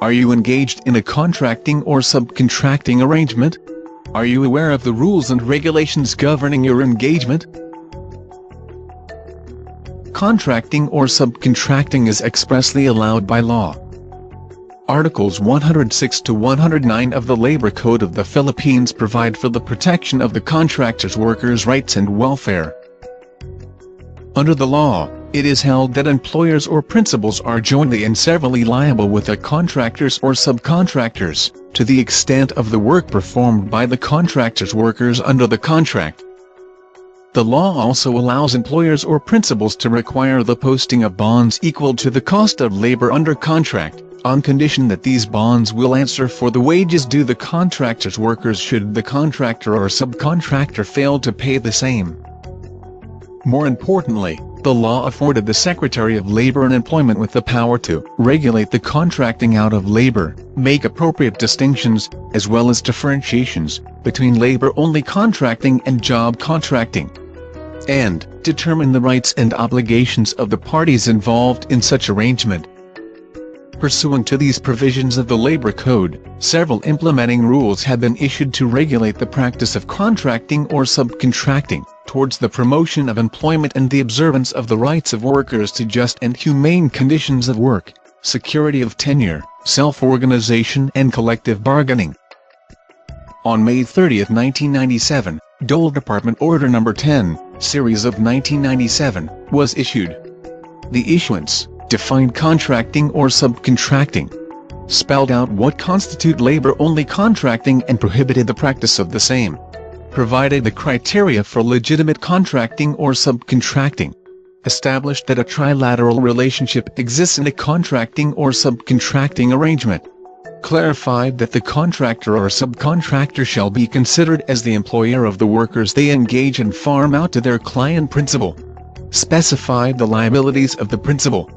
Are you engaged in a contracting or subcontracting arrangement? Are you aware of the rules and regulations governing your engagement? Contracting or subcontracting is expressly allowed by law. Articles 106 to 109 of the Labor Code of the Philippines provide for the protection of the contractor's workers' rights and welfare. Under the law, it is held that employers or principals are jointly and severally liable with the contractors or subcontractors, to the extent of the work performed by the contractor's workers under the contract. The law also allows employers or principals to require the posting of bonds equal to the cost of labor under contract, on condition that these bonds will answer for the wages due the contractor's workers should the contractor or subcontractor fail to pay the same. More importantly, the law afforded the Secretary of Labor and Employment with the power to regulate the contracting out of labor, make appropriate distinctions, as well as differentiations, between labor-only contracting and job contracting, and determine the rights and obligations of the parties involved in such arrangement. Pursuant to these provisions of the Labor Code, several implementing rules have been issued to regulate the practice of contracting or subcontracting, towards the promotion of employment and the observance of the rights of workers to just and humane conditions of work, security of tenure, self-organization and collective bargaining. On May 30, 1997, Dole Department Order No. 10, Series of 1997, was issued. The issuance defined contracting or subcontracting, spelled out what constitute labor-only contracting and prohibited the practice of the same, provided the criteria for legitimate contracting or subcontracting, established that a trilateral relationship exists in a contracting or subcontracting arrangement, clarified that the contractor or subcontractor shall be considered as the employer of the workers they engage and farm out to their client principal, specified the liabilities of the principal,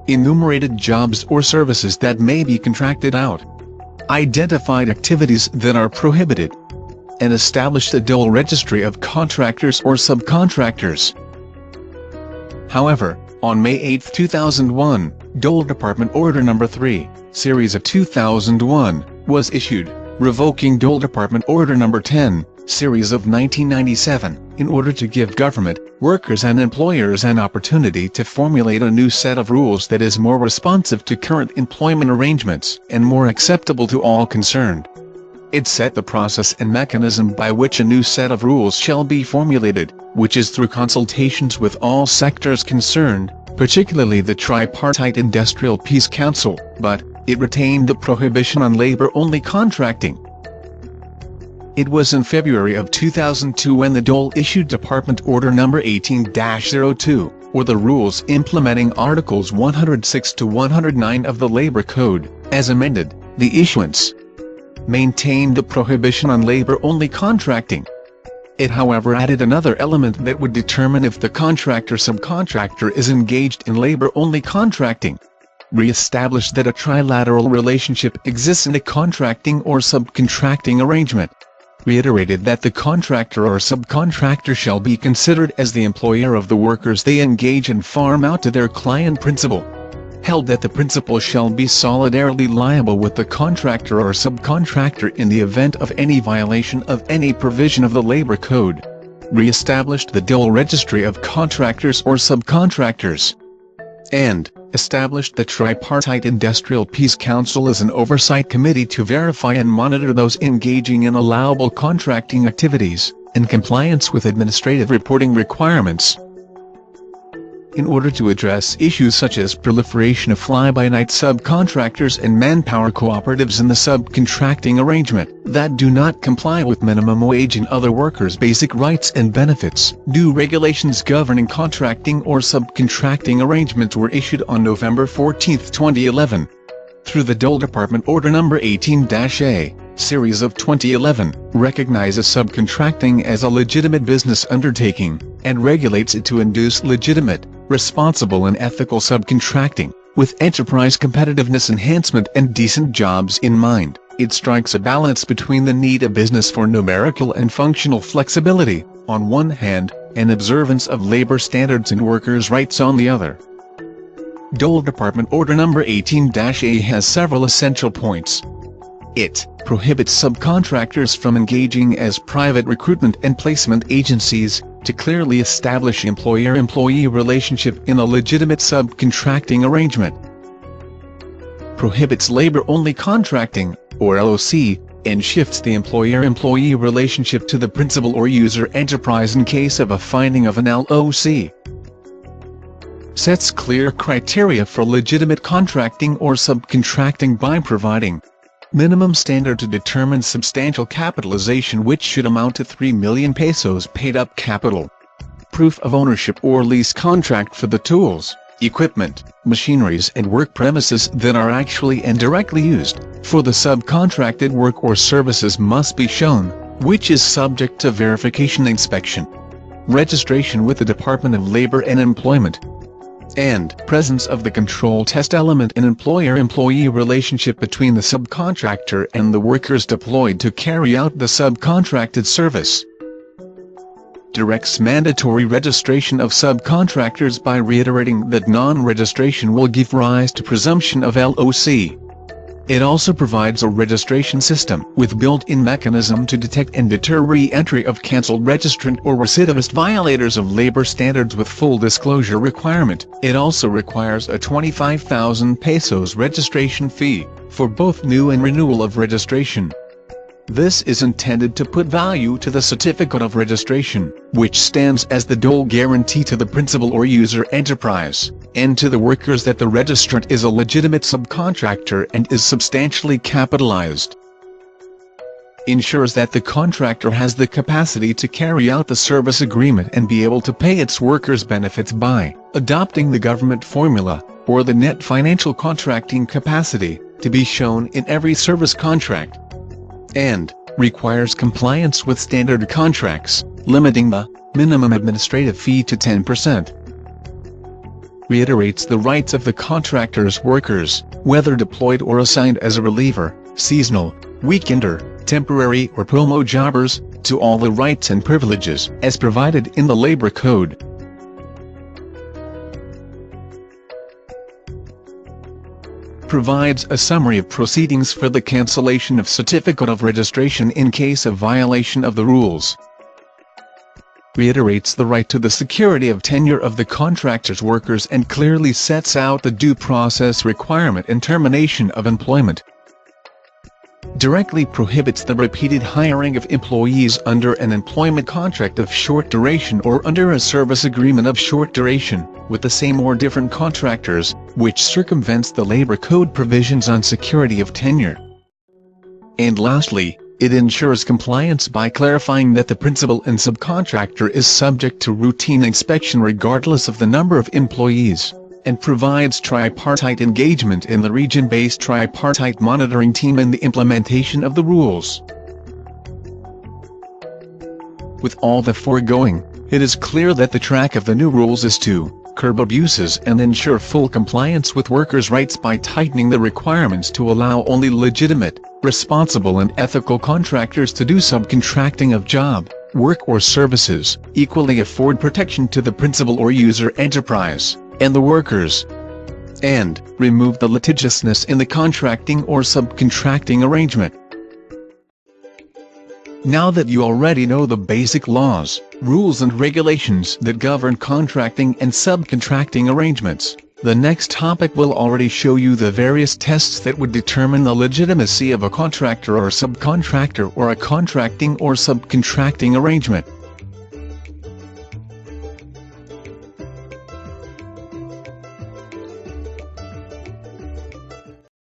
enumerated jobs or services that may be contracted out, identified activities that are prohibited, and established a Dole registry of contractors or subcontractors. However, on May 8, 2001, Dole Department Order No. 3, Series of 2001, was issued, revoking Dole Department Order No. 10, Series of 1997, in order to give government, workers and employers an opportunity to formulate a new set of rules that is more responsive to current employment arrangements and more acceptable to all concerned. It set the process and mechanism by which a new set of rules shall be formulated, which is through consultations with all sectors concerned, particularly the Tripartite Industrial Peace Council, but it retained the prohibition on labor-only contracting. It was in February of 2002 when the Dole issued Department Order No. 18-02, or the rules implementing Articles 106 to 109 of the Labor Code, as amended. The issuance maintained the prohibition on labor-only contracting. It however added another element that would determine if the contractor-subcontractor is engaged in labor-only contracting, re-established that a trilateral relationship exists in a contracting or subcontracting arrangement, reiterated that the contractor or subcontractor shall be considered as the employer of the workers they engage and farm out to their client principal, held that the principal shall be solidarily liable with the contractor or subcontractor in the event of any violation of any provision of the Labor Code, re-established the Dole Registry of Contractors or Subcontractors, and established the Tripartite Industrial Peace Council as an oversight committee to verify and monitor those engaging in allowable contracting activities, in compliance with administrative reporting requirements. In order to address issues such as proliferation of fly-by-night subcontractors and manpower cooperatives in the subcontracting arrangement that do not comply with minimum wage and other workers' basic rights and benefits, new regulations governing contracting or subcontracting arrangements were issued on November 14, 2011. Through the Dole Department Order No. 18-A, Series of 2011, recognizes subcontracting as a legitimate business undertaking, and regulates it to induce legitimate, responsible and ethical subcontracting, with enterprise competitiveness enhancement and decent jobs in mind. It strikes a balance between the need of business for numerical and functional flexibility, on one hand, and observance of labor standards and workers' rights on the other. Dole Department Order Number 18-A has several essential points. It prohibits subcontractors from engaging as private recruitment and placement agencies to clearly establish employer-employee relationship in a legitimate subcontracting arrangement. Prohibits labor-only contracting, or LOC, and shifts the employer-employee relationship to the principal or user enterprise in case of a finding of an LOC. Sets clear criteria for legitimate contracting or subcontracting by providing minimum standard to determine substantial capitalization, which should amount to 3 million pesos paid up capital. Proof of ownership or lease contract for the tools, equipment, machineries and work premises that are actually and directly used for the subcontracted work or services must be shown, which is subject to verification inspection. Registration with the Department of Labor and Employment. And presence of the control test element in employer-employee relationship between the subcontractor and the workers deployed to carry out the subcontracted service. Directs mandatory registration of subcontractors by reiterating that non-registration will give rise to presumption of LOC. It also provides a registration system with built-in mechanism to detect and deter re-entry of cancelled registrant or recidivist violators of labor standards with full disclosure requirement. It also requires a 25,000 pesos registration fee for both new and renewal of registration. This is intended to put value to the certificate of registration, which stands as the dole guarantee to the principal or user enterprise, and to the workers that the registrant is a legitimate subcontractor and is substantially capitalized. Ensures that the contractor has the capacity to carry out the service agreement and be able to pay its workers benefits by adopting the government formula, or the net financial contracting capacity, to be shown in every service contract. And requires compliance with standard contracts, limiting the minimum administrative fee to 10%. Reiterates the rights of the contractor's workers, whether deployed or assigned as a reliever, seasonal, weekender, temporary or promo jobbers, to all the rights and privileges as provided in the Labor Code. Provides a summary of proceedings for the cancellation of certificate of registration in case of violation of the rules. Reiterates the right to the security of tenure of the contractor's workers and clearly sets out the due process requirement and termination of employment. Directly prohibits the repeated hiring of employees under an employment contract of short duration or under a service agreement of short duration, with the same or different contractors, which circumvents the Labor Code provisions on security of tenure. And lastly, it ensures compliance by clarifying that the principal and subcontractor is subject to routine inspection regardless of the number of employees, and provides tripartite engagement in the region-based tripartite monitoring team in the implementation of the rules. With all the foregoing, it is clear that the track of the new rules is to curb abuses and ensure full compliance with workers' rights by tightening the requirements to allow only legitimate, responsible and ethical contractors to do subcontracting of job, work or services, equally afford protection to the principal or user enterprise and the workers, and remove the litigiousness in the contracting or subcontracting arrangement. Now that you already know the basic laws, rules and regulations that govern contracting and subcontracting arrangements, the next topic will already show you the various tests that would determine the legitimacy of a contractor or subcontractor or a contracting or subcontracting arrangement.